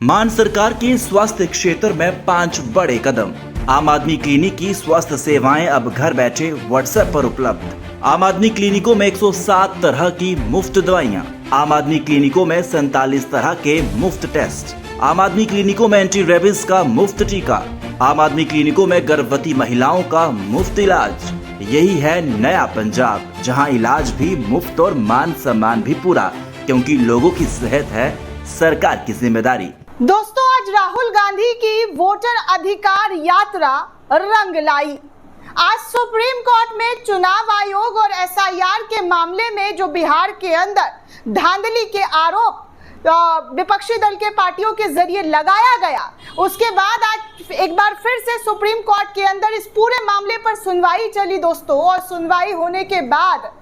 मान सरकार के स्वास्थ्य क्षेत्र में 5 बड़े कदम। आम आदमी क्लिनिक की स्वास्थ्य सेवाएं अब घर बैठे व्हाट्सएप पर उपलब्ध। आम आदमी क्लिनिकों में 107 तरह की मुफ्त दवाइयां। आम आदमी क्लिनिकों में 47 तरह के मुफ्त टेस्ट। आम आदमी क्लिनिकों में एंटी रेबीज का मुफ्त टीका। आम आदमी क्लिनिकों में गर्भवती महिलाओं का मुफ्त इलाज। यही है नया पंजाब, जहां इलाज भी मुफ्त और मान सम्मान भी पूरा, क्योंकि लोगों की सेहत है सरकार की जिम्मेदारी। दोस्तों, आज राहुल गांधी की वोटर अधिकार यात्रा रंग लाई। आज सुप्रीम कोर्ट में चुनाव आयोग और एसआईआर के मामले में जो बिहार के अंदर धांधली के आरोप विपक्षी दल के पार्टियों के जरिए लगाया गया, उसके बाद आज एक बार फिर से सुप्रीम कोर्ट के अंदर इस पूरे मामले पर सुनवाई चली दोस्तों। और सुनवाई होने के बाद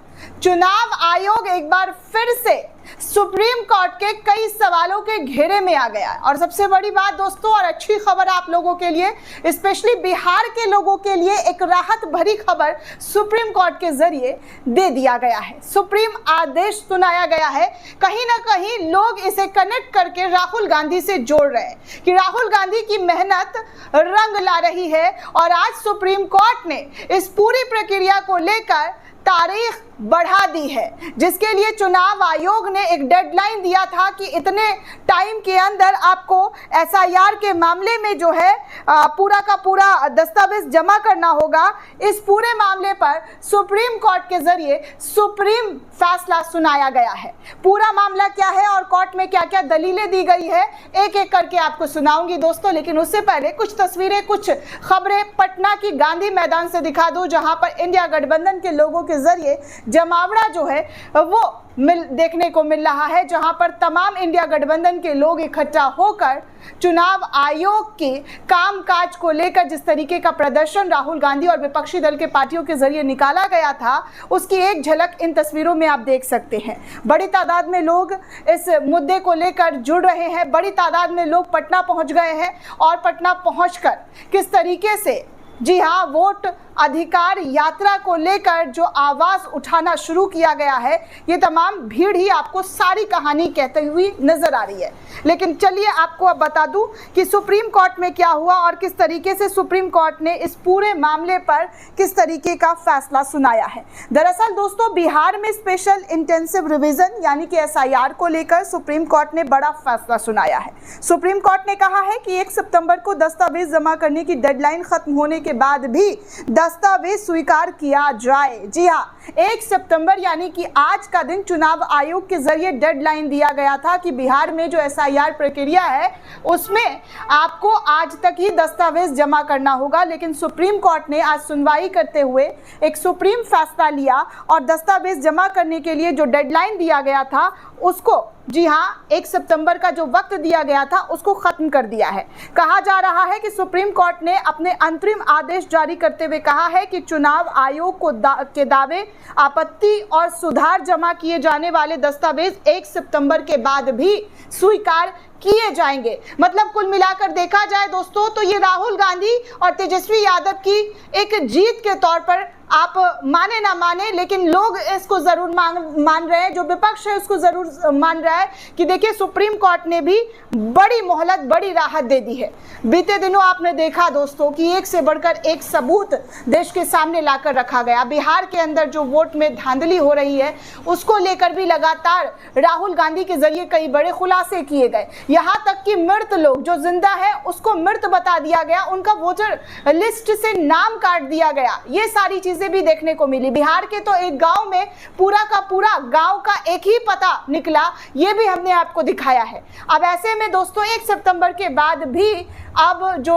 चुनाव आयोग एक बार फिर से सुप्रीम कोर्ट के कई सवालों के घेरे में आ गया। और सबसे बड़ी बात दोस्तों, और अच्छी खबर आप लोगों के लिए, स्पेशली बिहार के लोगों के लिए एक राहत भरी खबर सुप्रीम कोर्ट के जरिए दे दिया गया है। सुप्रीम आदेश सुनाया गया है। कहीं ना कहीं लोग इसे कनेक्ट करके राहुल गांधी से जोड़ रहे हैं कि राहुल गांधी की मेहनत रंग ला रही है। और आज सुप्रीम कोर्ट ने इस पूरी प्रक्रिया को लेकर तारीख बढ़ा दी है, जिसके लिए चुनाव आयोग ने एक डेडलाइन दिया था कि इतने टाइम के अंदर आपको एसआईआर के मामले में जो है पूरा का पूरा दस्तावेज जमा करना होगा। इस पूरे मामले पर सुप्रीम कोर्ट के जरिए सुप्रीम फैसला सुनाया गया है। पूरा मामला क्या है और कोर्ट में क्या क्या दलीलें दी गई है, एक एक करके आपको सुनाऊंगी दोस्तों। लेकिन उससे पहले कुछ तस्वीरें, कुछ खबरें पटना की गांधी मैदान से दिखा दूं, जहां पर इंडिया गठबंधन के लोगों के जरिए जमावड़ा जो है वो देखने को मिल रहा है, जहां पर तमाम इंडिया गठबंधन के लोग इकट्ठा होकर चुनाव आयोग के कामकाज को लेकर जिस तरीके का प्रदर्शन राहुल गांधी और विपक्षी दल के पार्टियों के जरिए निकाला गया था, उसकी एक झलक इन तस्वीरों में आप देख सकते हैं। बड़ी तादाद में लोग इस मुद्दे को लेकर जुड़ रहे हैं। बड़ी तादाद में लोग पटना पहुंच गए हैं और पटना पहुंचकर किस तरीके से, जी हाँ, वोट अधिकार यात्रा को लेकर जो आवाज उठाना शुरू किया गया है, ये तमाम भीड़ ही आपको सारी कहानी कहते हुई नजर आ रही है। लेकिन चलिए आपको अब बता दूं कि सुप्रीम कोर्ट में क्या हुआ और किस तरीके से सुप्रीम कोर्ट ने इस पूरे मामले पर किस तरीके का फैसला सुनाया है। दरअसल दोस्तों, बिहार में स्पेशल इंटेंसिव रिवीजन यानी कि एसआईआर को लेकर सुप्रीम कोर्ट ने बड़ा फैसला सुनाया है। सुप्रीम कोर्ट ने कहा है कि 1 सितंबर को दस्तावेज जमा करने की डेडलाइन खत्म होने के बाद भी दस्तावेज स्वीकार किया जाए। जी हाँ, 1 सितंबर यानी कि आज का दिन चुनाव आयोग के जरिए डेडलाइन दिया गया था कि बिहार में जो एसआईआर प्रक्रिया है उसमें आपको आज तक ही दस्तावेज जमा करना होगा। लेकिन सुप्रीम कोर्ट ने आज सुनवाई करते हुए एक सुप्रीम फैसला लिया और दस्तावेज जमा करने के लिए जो डेडलाइन दिया गया था उसको, जी हाँ, 1 सितंबर का जो वक्त दिया गया था उसको खत्म कर दिया है। कहा जा रहा है कि सुप्रीम कोर्ट ने अपने अंतरिम आदेश जारी करते हुए कहा है कि चुनाव आयोग को के दावे, आपत्ति और सुधार जमा किए जाने वाले दस्तावेज 1 सितंबर के बाद भी स्वीकार किए जाएंगे। मतलब कुल मिलाकर देखा जाए दोस्तों, तो ये राहुल गांधी और तेजस्वी यादव की एक जीत के तौर पर, आप माने ना माने, लेकिन लोग इसको जरूर मान रहे हैं, जो विपक्ष है उसको जरूर मान रहा है कि देखिए सुप्रीम कोर्ट ने भी बड़ी मोहलत, बड़ी राहत दे दी है। बीते दिनों आपने देखा दोस्तों कि एक से बढ़कर एक सबूत देश के सामने लाकर रखा गया। बिहार के अंदर जो वोट में धांधली हो रही है उसको लेकर भी लगातार राहुल गांधी के जरिए कई बड़े खुलासे किए गए। यहाँ तक कि मृत लोग, जो जिंदा है उसको मृत बता दिया गया, उनका वोटर लिस्ट से नाम काट दिया गया। ये सारी चीजें भी देखने को मिली। बिहार के तो एक गांव में पूरा का पूरा गांव का एक ही पता निकला, ये भी हमने आपको दिखाया है। अब ऐसे में दोस्तों 1 सितंबर के बाद भी अब जो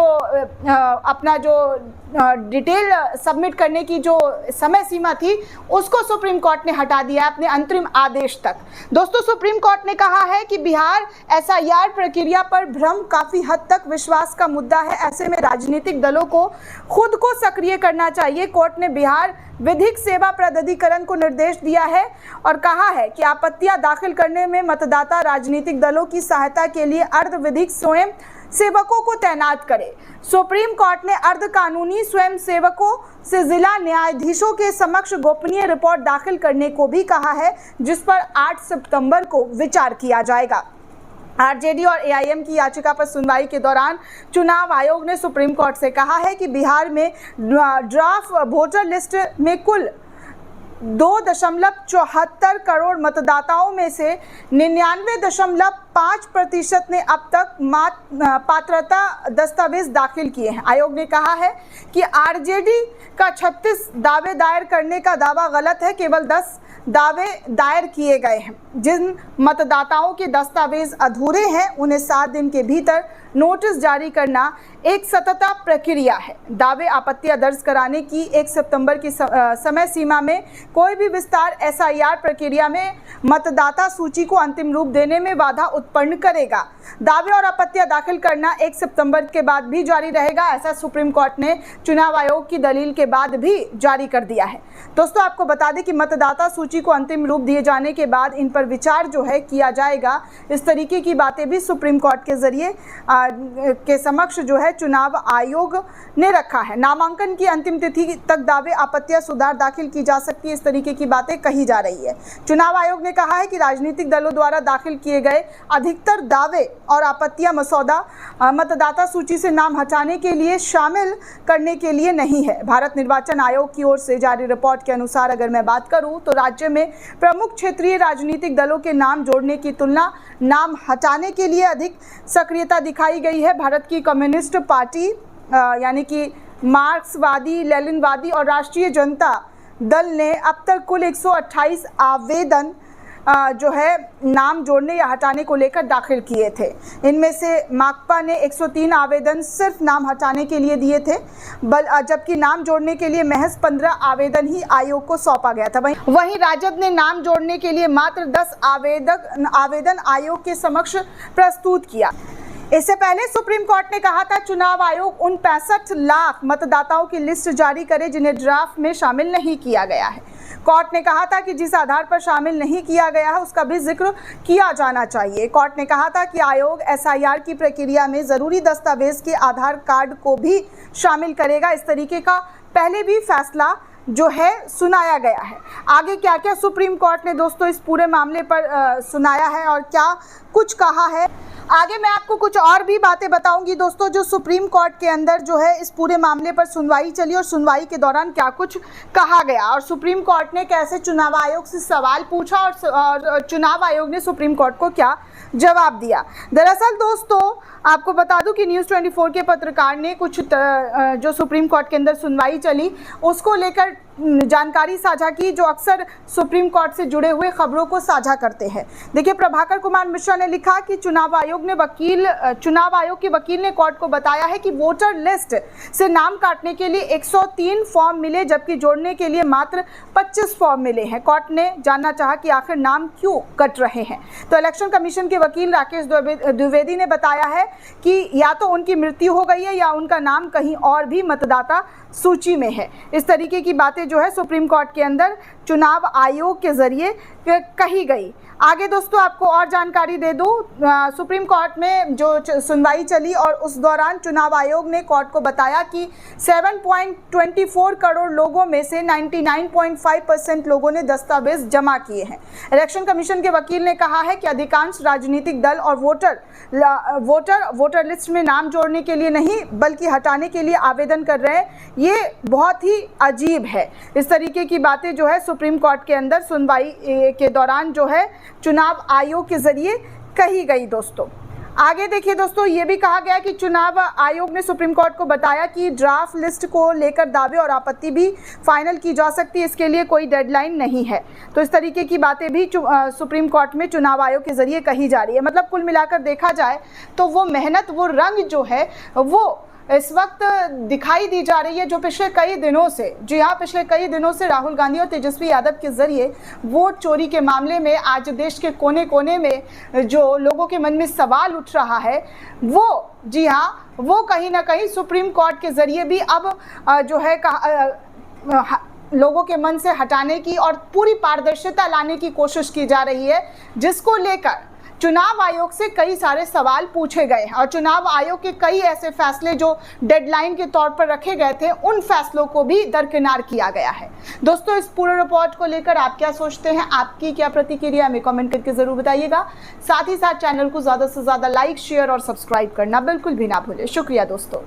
अपना जो डिटेल सबमिट करने की जो समय सीमा थी उसको सुप्रीम कोर्ट ने हटा दिया अपने अंतरिम आदेश तक। दोस्तों, सुप्रीम कोर्ट ने कहा है कि बिहार एसआईआर प्रक्रिया पर भ्रम काफी हद तक विश्वास का मुद्दा है। ऐसे में राजनीतिक दलों को खुद को सक्रिय करना चाहिए। कोर्ट ने बिहार विधिक सेवा प्राधिकरण को निर्देश दिया है और कहा है कि आपत्तियां दाखिल करने में मतदाता राजनीतिक दलों की सहायता के लिए अर्ध विधिक स्वयं सेवकों को तैनात करे। सुप्रीम कोर्ट ने अर्ध कानूनी स्वयं सेवकों से जिला न्यायाधीशों के समक्ष गोपनीय रिपोर्ट दाखिल करने को भी कहा है, जिस पर 8 सितंबर को विचार किया जाएगा। आरजेडी और एआईएम की याचिका पर सुनवाई के दौरान चुनाव आयोग ने सुप्रीम कोर्ट से कहा है कि बिहार में ड्राफ्ट वोटर लिस्ट में कुल 2.74 करोड़ मतदाताओं में से 99.5% ने अब तक पात्रता दस्तावेज दाखिल किए हैं। आयोग ने कहा है कि आरजेडी का 36 दावे दायर करने का दावा गलत है, केवल 10 दावे दायर किए गए हैं। जिन मतदाताओं के दस्तावेज अधूरे हैं उन्हें 7 दिन के भीतर नोटिस जारी करना एक सतत प्रक्रिया है। दावे आपत्तियां दर्ज कराने की 1 सितंबर की समय सीमा में कोई भी विस्तार एसआईआर प्रक्रिया में मतदाता सूची को अंतिम रूप देने में बाधा उत्पन्न करेगा। दावे और आपत्तियां दाखिल करना 1 सितंबर के बाद भी जारी रहेगा, ऐसा सुप्रीम कोर्ट ने चुनाव आयोग की दलील के बाद भी जारी कर दिया है। दोस्तों, आपको बता दें कि मतदाता सूची को अंतिम रूप दिए जाने के बाद इन पर विचार जो है किया जाएगा। इस तरीके की बातें भी सुप्रीम कोर्ट के जरिए के समक्ष जो है चुनाव आयोग ने रखा है। नामांकन की अंतिम तिथि तक दावे आपत्तियां सुधार दाखिल की जा सकती है, इस तरीके की बातें कही जा रही है। चुनाव आयोग ने कहा है कि राजनीतिक दलों द्वारा दाखिल किए गए अधिकतर दावे और आपत्तियां मसौदा मतदाता सूची से नाम हटाने के लिए शामिल करने के लिए नहीं है। भारत निर्वाचन आयोग की ओर से जारी रिपोर्ट के अनुसार अगर मैं बात करूं तो राज्य में प्रमुख क्षेत्रीय राजनीतिक दलों के नाम जोड़ने की तुलना नाम हटाने के लिए अधिक सक्रियता दिखाई गई है। भारत की कम्युनिस्ट पार्टी यानी कि मार्क्सवादी, लेनिनवादी और राष्ट्रीय जनता दल ने अब तक कुल 128 आवेदन जो है नाम जोड़ने या हटाने को लेकर दाखिल किए थे। इनमें से माकपा ने 103 आवेदन सिर्फ नाम हटाने के लिए दिए थे, जबकि नाम जोड़ने के लिए महज 15 आवेदन ही आयोग को सौंपा गया था। वहीं राजद ने नाम जोड़ने के लिए मात्र 10 आवेदन आयोग के समक्ष प्रस्तुत किया। इससे पहले सुप्रीम कोर्ट ने कहा था चुनाव आयोग उन 65 लाख मतदाताओं की लिस्ट जारी करे जिन्हें ड्राफ्ट में शामिल नहीं किया गया है। कोर्ट ने कहा था कि जिस आधार पर शामिल नहीं किया गया है उसका भी जिक्र किया जाना चाहिए। कोर्ट ने कहा था कि आयोग एसआईआर की प्रक्रिया में जरूरी दस्तावेज के आधार कार्ड को भी शामिल करेगा। इस तरीके का पहले भी फैसला जो है सुनाया गया है। आगे क्या क्या सुप्रीम कोर्ट ने दोस्तों इस पूरे मामले पर सुनाया है और क्या कुछ कहा है, आगे मैं आपको कुछ और भी बातें बताऊंगी दोस्तों, जो सुप्रीम कोर्ट के अंदर जो है इस पूरे मामले पर सुनवाई चली और सुनवाई के दौरान क्या कुछ कहा गया और सुप्रीम कोर्ट ने कैसे चुनाव आयोग से सवाल पूछा और चुनाव आयोग ने सुप्रीम कोर्ट को क्या जवाब दिया। दरअसल दोस्तों आपको बता दूं कि न्यूज़ 24 के पत्रकार ने कुछ जो सुप्रीम कोर्ट के अंदर सुनवाई चली उसको लेकर जानकारी साझा की, जो अक्सर सुप्रीम कोर्ट से जुड़े हुए खबरों को साझा करते हैं। देखिए, प्रभाकर कुमार मिश्रा ने लिखा कि चुनाव आयोग के वकील ने कोर्ट को बताया है कि वोटर लिस्ट से नाम काटने के लिए 103 फॉर्म मिले, जबकि जोड़ने के लिए मात्र 25 फॉर्म मिले हैं। कोर्ट ने जानना चाहा कि आखिर नाम क्यों कट रहे हैं, तो इलेक्शन कमीशन के वकील राकेश द्विवेदी ने बताया है कि या तो उनकी मृत्यु हो गई है या उनका नाम कहीं और भी मतदाता सूची में है। इस तरीके की बातें जो है सुप्रीम कोर्ट के अंदर चुनाव आयोग के जरिए कही गई। आगे दोस्तों आपको और जानकारी दे दूं, सुप्रीम कोर्ट में जो सुनवाई चली और उस दौरान चुनाव आयोग ने कोर्ट को बताया कि 7.24 करोड़ लोगों में से 99.5% लोगों ने दस्तावेज जमा किए हैं। इलेक्शन कमीशन के वकील ने कहा है कि अधिकांश राजनीतिक दल और वोटर लिस्ट में नाम जोड़ने के लिए नहीं बल्कि हटाने के लिए आवेदन कर रहे हैं। ये बहुत ही अजीब है। इस तरीके की बातें जो है सुप्रीम कोर्ट के अंदर सुनवाई के दौरान जो है चुनाव आयोग के जरिए कही गई। दोस्तों आगे देखिए दोस्तों, ये भी कहा गया कि चुनाव आयोग ने सुप्रीम कोर्ट को बताया कि ड्राफ्ट लिस्ट को लेकर दावे और आपत्ति भी फाइनल की जा सकती है, इसके लिए कोई डेडलाइन नहीं है। तो इस तरीके की बातें भी सुप्रीम कोर्ट में चुनाव आयोग के जरिए कही जा रही है। मतलब कुल मिलाकर देखा जाए तो वो मेहनत, वो रंग जो है वो इस वक्त दिखाई दी जा रही है जो पिछले कई दिनों से, जी हाँ, पिछले कई दिनों से राहुल गांधी और तेजस्वी यादव के जरिए वोट चोरी के मामले में आज देश के कोने कोने में जो लोगों के मन में सवाल उठ रहा है, वो जी हाँ, वो कहीं ना कहीं सुप्रीम कोर्ट के जरिए भी अब जो है लोगों के मन से हटाने की और पूरी पारदर्शिता लाने की कोशिश की जा रही है, जिसको लेकर चुनाव आयोग से कई सारे सवाल पूछे गए और चुनाव आयोग के कई ऐसे फैसले जो डेडलाइन के तौर पर रखे गए थे, उन फैसलों को भी दरकिनार किया गया है। दोस्तों, इस पूरे रिपोर्ट को लेकर आप क्या सोचते हैं, आपकी क्या प्रतिक्रिया, हमें कमेंट करके जरूर बताइएगा। साथ ही साथ चैनल को ज्यादा से ज्यादा लाइक, शेयर और सब्सक्राइब करना बिल्कुल भी ना भूलें। शुक्रिया दोस्तों।